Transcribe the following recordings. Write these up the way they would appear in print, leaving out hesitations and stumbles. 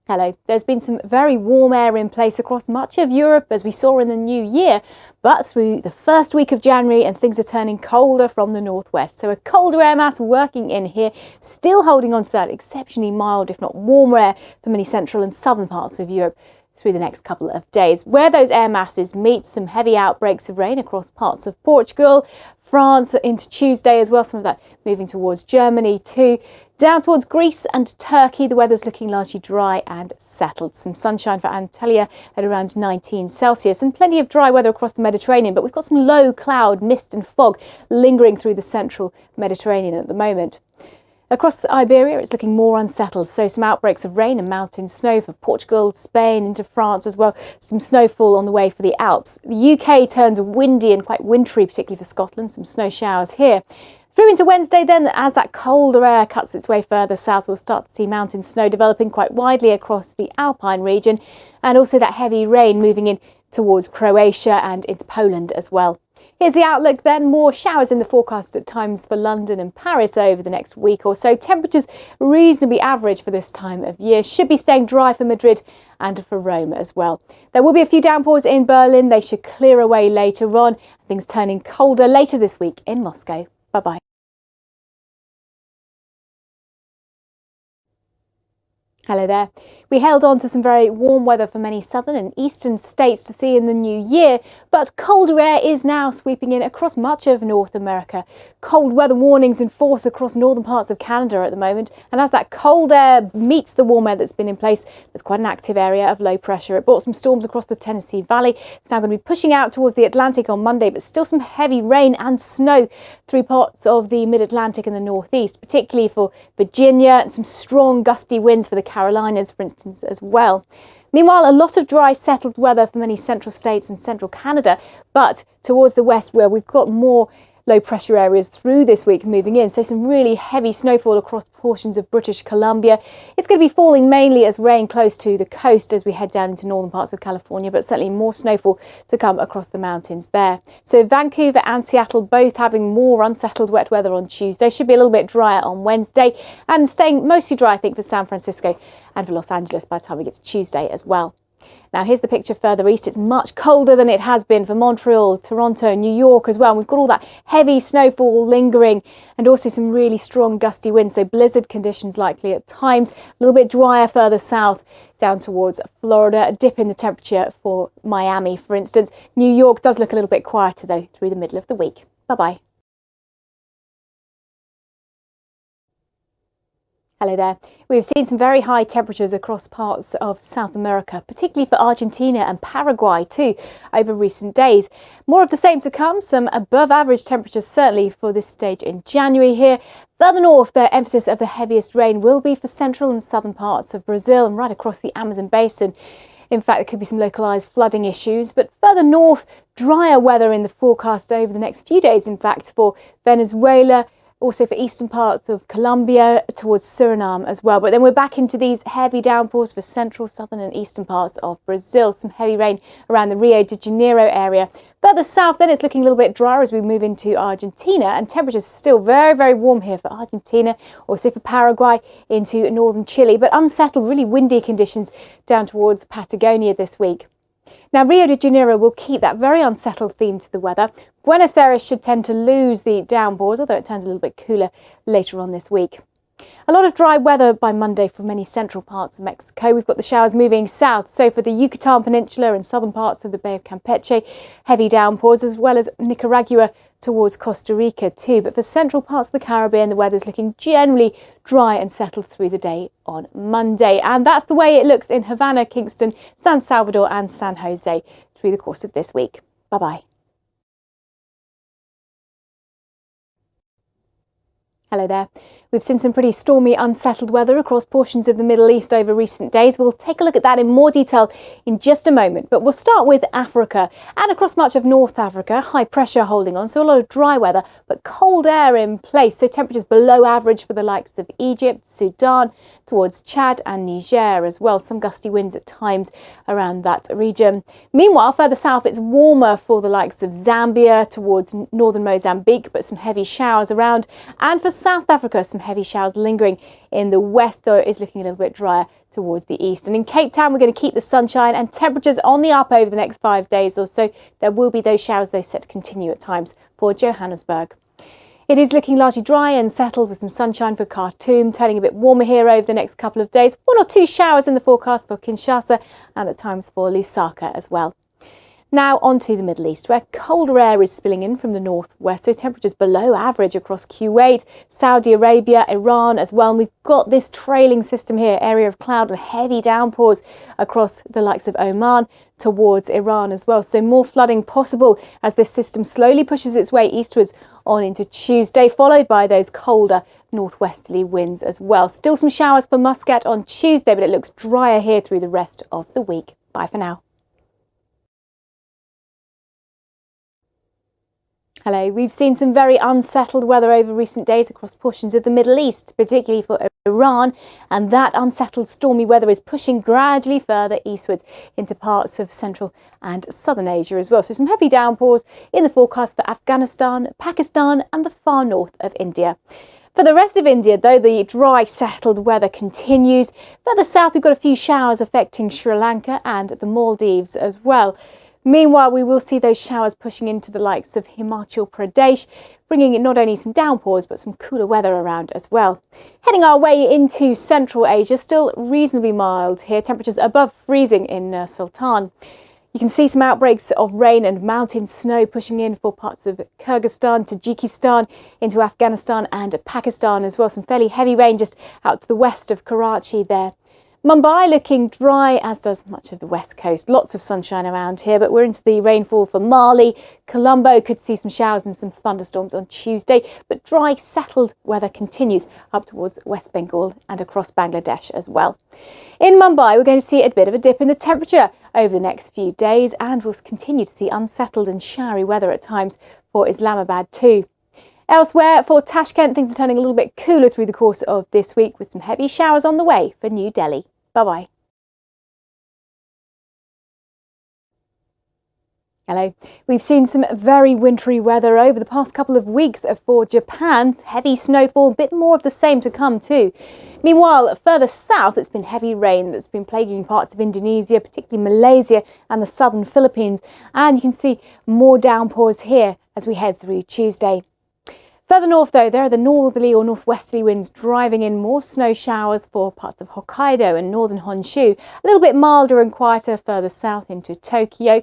Hello. There's been some very warm air in place across much of Europe as we saw in the new year, but through the first week of January and things are turning colder from the northwest. So a colder air mass working in here, still holding on to that exceptionally mild, if not warmer air for many central and southern parts of Europe through the next couple of days. Where those air masses meet, some heavy outbreaks of rain across parts of Portugal, France into Tuesday as well, some of that moving towards Germany too. Down towards Greece and Turkey, the weather's looking largely dry and settled. Some sunshine for Antalya at around 19 Celsius and plenty of dry weather across the Mediterranean, but we've got some low cloud, mist and fog lingering through the central Mediterranean at the moment. Across Iberia, it's looking more unsettled, so some outbreaks of rain and mountain snow for Portugal, Spain, into France as well. Some snowfall on the way for the Alps. The UK turns windy and quite wintry, particularly for Scotland. Some snow showers here. Through into Wednesday then, as that colder air cuts its way further south, we'll start to see mountain snow developing quite widely across the Alpine region, and also that heavy rain moving in towards Croatia and into Poland as well. Here's the outlook then. More showers in the forecast at times for London and Paris over the next week or so. Temperatures reasonably average for this time of year. Should be staying dry for Madrid and for Rome as well. There will be a few downpours in Berlin. They should clear away later on. Things turning colder later this week in Moscow. Bye-bye. Hello there. We held on to some very warm weather for many southern and eastern states to see in the new year, but colder air is now sweeping in across much of North America. Cold weather warnings in force across northern parts of Canada at the moment, and as that cold air meets the warm air that's been in place, there's quite an active area of low pressure. It brought some storms across the Tennessee Valley. It's now going to be pushing out towards the Atlantic on Monday, but still some heavy rain and snow through parts of the mid-Atlantic and the northeast, particularly for Virginia, and some strong gusty winds for the Carolinas, for instance, as well. Meanwhile, a lot of dry, settled weather for many central states and central Canada, but towards the west where we've got more low pressure areas through this week moving in, so some really heavy snowfall across portions of British Columbia. It's going to be falling mainly as rain close to the coast as we head down into northern parts of California, but certainly more snowfall to come across the mountains there. So Vancouver and Seattle both having more unsettled wet weather on Tuesday. Should be a little bit drier on Wednesday and staying mostly dry, I think, for San Francisco and for Los Angeles by the time we get to Tuesday as well. Now here's the picture further east. It's much colder than it has been for Montreal, Toronto, New York as well. And we've got all that heavy snowfall lingering and also some really strong gusty winds. So blizzard conditions likely at times. A little bit drier further south down towards Florida. A dip in the temperature for Miami, for instance. New York does look a little bit quieter though through the middle of the week. Bye-bye. Hello there. We've seen some very high temperatures across parts of South America, particularly for Argentina and Paraguay too, over recent days. More of the same to come, some above average temperatures certainly for this stage in January here. Further north, the emphasis of the heaviest rain will be for central and southern parts of Brazil and right across the Amazon basin. In fact, there could be some localised flooding issues, but further north, drier weather in the forecast over the next few days, in fact, for Venezuela, also for eastern parts of Colombia towards Suriname as well. But then we're back into these heavy downpours for central, southern and eastern parts of Brazil. Some heavy rain around the Rio de Janeiro area. Further south then it's looking a little bit drier as we move into Argentina, and temperatures still very, very warm here for Argentina, also for Paraguay into northern Chile, but unsettled, really windy conditions down towards Patagonia this week. Now, Rio de Janeiro will keep that very unsettled theme to the weather. Buenos Aires should tend to lose the downpours, although it turns a little bit cooler later on this week. A lot of dry weather by Monday for many central parts of Mexico. We've got the showers moving south, so for the Yucatan Peninsula and southern parts of the Bay of Campeche, heavy downpours, as well as Nicaragua towards Costa Rica too. But for central parts of the Caribbean, the weather's looking generally dry and settled through the day on Monday. And that's the way it looks in Havana, Kingston, San Salvador and San Jose through the course of this week. Bye-bye. Hello there. We've seen some pretty stormy, unsettled weather across portions of the Middle East over recent days. We'll take a look at that in more detail in just a moment, but we'll start with Africa and across much of North Africa. High pressure holding on, so a lot of dry weather, but cold air in place, so temperatures below average for the likes of Egypt, Sudan, towards Chad and Niger as well. Some gusty winds at times around that region. Meanwhile, further south, it's warmer for the likes of Zambia, towards northern Mozambique, but some heavy showers around. And for South Africa, some heavy showers lingering in the west, though it is looking a little bit drier towards the east. And in Cape Town, we're going to keep the sunshine and temperatures on the up over the next 5 days or so. There will be those showers, though, set to continue at times for Johannesburg. It is looking largely dry and settled with some sunshine for Khartoum, turning a bit warmer here over the next couple of days. 1 or 2 showers in the forecast for Kinshasa and at times for Lusaka as well. Now on to the Middle East, where colder air is spilling in from the northwest, so temperatures below average across Kuwait, Saudi Arabia, Iran as well. And we've got this trailing system here, area of cloud and heavy downpours across the likes of Oman towards Iran as well. So more flooding possible as this system slowly pushes its way eastwards on into Tuesday, followed by those colder northwesterly winds as well. Still some showers for Muscat on Tuesday, but it looks drier here through the rest of the week. Bye for now. Hello, we've seen some very unsettled weather over recent days across portions of the Middle East, particularly for Iran, and that unsettled stormy weather is pushing gradually further eastwards into parts of Central and Southern Asia as well. So some heavy downpours in the forecast for Afghanistan, Pakistan and the far north of India. For the rest of India, though, the dry, settled weather continues. Further south, we've got a few showers affecting Sri Lanka and the Maldives as well. Meanwhile, we will see those showers pushing into the likes of Himachal Pradesh, bringing in not only some downpours, but some cooler weather around as well. Heading our way into Central Asia, still reasonably mild here, temperatures above freezing in Nur Sultan. You can see some outbreaks of rain and mountain snow pushing in for parts of Kyrgyzstan, Tajikistan, into Afghanistan and Pakistan as well. Some fairly heavy rain just out to the west of Karachi there. Mumbai looking dry, as does much of the west coast. Lots of sunshine around here, but we're into the rainfall for Mali. Colombo could see some showers and some thunderstorms on Tuesday, but dry, settled weather continues up towards West Bengal and across Bangladesh as well. In Mumbai, we're going to see a bit of a dip in the temperature over the next few days, and we'll continue to see unsettled and showery weather at times for Islamabad too. Elsewhere, for Tashkent, things are turning a little bit cooler through the course of this week with some heavy showers on the way for New Delhi. Bye-bye. Hello. We've seen some very wintry weather over the past couple of weeks for Japan. Heavy snowfall, a bit more of the same to come too. Meanwhile, further south, it's been heavy rain that's been plaguing parts of Indonesia, particularly Malaysia and the southern Philippines. And you can see more downpours here as we head through Tuesday. Further north, though, there are the northerly or northwesterly winds driving in more snow showers for parts of Hokkaido and northern Honshu. A little bit milder and quieter further south into Tokyo.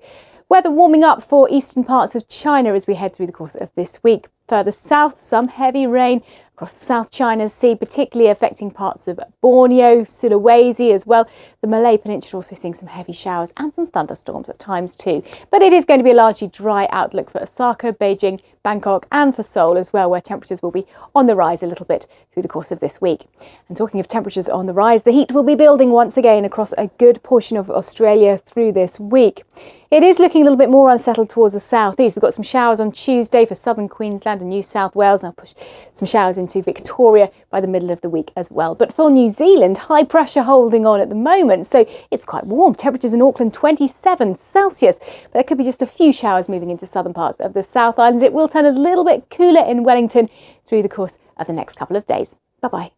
Weather warming up for eastern parts of China as we head through the course of this week. Further south, some heavy rain across the South China Sea, particularly affecting parts of Borneo, Sulawesi as well. The Malay Peninsula also seeing some heavy showers and some thunderstorms at times too. But it is going to be a largely dry outlook for Osaka, Beijing, Bangkok and for Seoul as well, where temperatures will be on the rise a little bit through the course of this week. And talking of temperatures on the rise, the heat will be building once again across a good portion of Australia through this week. It is looking a little bit more unsettled towards the southeast. We've got some showers on Tuesday for southern Queensland and New South Wales, and I'll push some showers into Victoria by the middle of the week as well. But for New Zealand, high pressure holding on at the moment, so it's quite warm. Temperatures in Auckland 27 Celsius, but there could be just a few showers moving into southern parts of the South Island. It will turn a little bit cooler in Wellington through the course of the next couple of days. Bye-bye.